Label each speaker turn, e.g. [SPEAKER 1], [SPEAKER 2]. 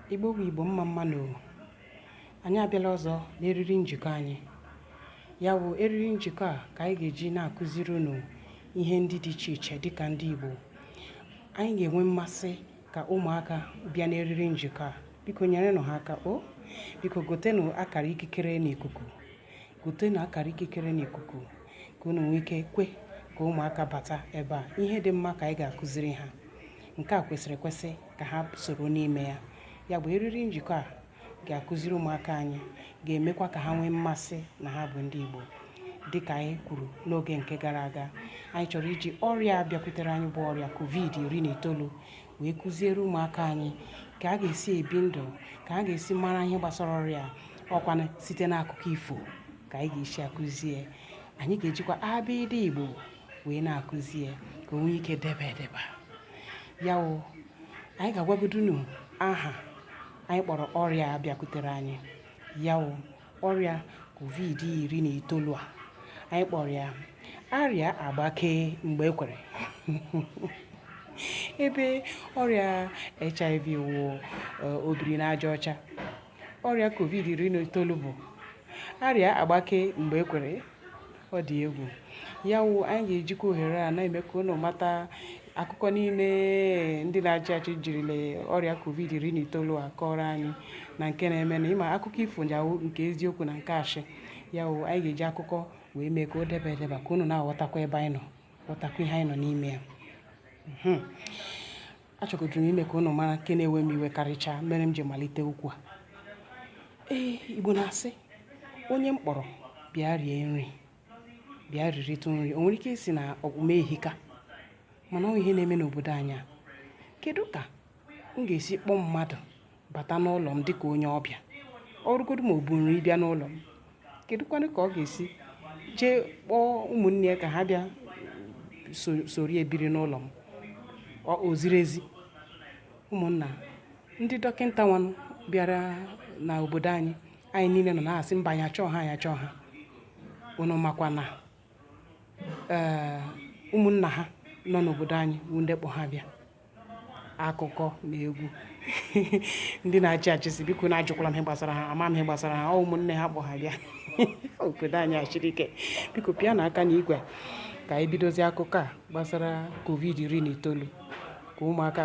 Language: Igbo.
[SPEAKER 1] Igbo bụ Igbo mma mmanụ. Anyị abịala ọzọ n'eriri njikọ anyị. Ya bụ eriri njikọ a ka anyị ga-eji na-akụziri unu ihe ndị dị iche iche dịka ndị Igbo. Anyị ga-enwe mmasị ka ụmụaka bịa n'eriri njikọ a. Biko nyerenụ ha aka biko gotenụ akara ikikere n'ikuku. Gotenụ akara ikikere n'ikuku ka unu nwee ike kwe ka ụmụaka bata ebe a. Ihe dị mma ka anyị ga-akụziri ha. Nke a kwesịrị ekwesị ka ha soro n'ime ya. Ya bụ eriri njikọ a ga-akụziri ụmụaka anyị, ga-emekwa ka ha nwee mmasị na ha bụ ndị Igbo. Dịka anyị kwuru n'oge nke gara aga, anyị chọrọ iji ọrịa bịakwutere anyị bụ ọrịa COVID-19 wee kụziere ụmụaka anyị ka a ga-esi ebi ndụ, ka a ga-esi mara ihe gbasara ọrịa ọkwanụ site n'akụkọ ifo ka anyị ga-esi akụzie. Anyị ga-ejikwa abịdị Igbo wee na-akụzie ka o nwee ike deba. Ya wụ anyị ga-agwagodu unu aha anyị kpọrọ ọrịa bịakwutere anyị. Ya wụ ọrịa COVID-19 a. Anyị kpọrọ ya arịa agbake mgbe ekwere. Ebe ọrịa HIV wụ obiri n'aja ọcha, ọrịa COVID-19 bụ arịa agbake mgbe ekwere. Ọ dị egwu. Ya wụ anyị ga-ejikwa ohere a na-eme ka unu mata akụkọ niile ndị na-achị achị jirila ọrịa COVID-19 a kọrọ anyị na nke na-eme na ịma akụkọ ifo nyawo nke eziokwu na nke ashị. Ya wụ anyị ga-eji akụkọ wee mee ka o deba ka unu na-aghọtakwa ebe anyị nọ, ghọtakwa ihe anyị nọ n'ime ya. Achọgodoro m ime ka unu mara nke na-ewe m iwe karịchaa mere m ji malite okwu a. Igbo na-asị onye m kpọrọ bịa rie nri, bịa rirịtụ nri. O nwere ike isi na ọgwụme ehika, mana ọ ihe na-eme n'obodo anyị a. Kedu ka m ga-esi kpọọ mmadụ bata n'ụlọ m dịka onye ọbịa? Ọrụgodu ma ọ bụ nri bịa n'ụlọ m, kedụkwanụ ka ọ ga-esi jee kpọọ ụmụnne ya ka ha bịa soro ebiri n'ụlọ m? O ziri ezi? Ụmụnna ndị dọkịnta nwanụ bịara n'obodo anyị, anyị niile nọ na-asị mba anyị achọọ ha. Unu makwa na ụmụnna ha nọ n'obodo anyị bụ ndị kpọ ha bịa. Akụkọ na egwu ndị na-achị achị si biko na-ajụkwala m ihe gbasara ha, ama m ihe gbasara ha, ọ ụmụnne ha kpọ ha bịa. Obodo anyị achịrị ike. Biko pịa n'aka n'igwe ka anyị bidozie akụkọ a gbasara COVID-19 ka ụmụaka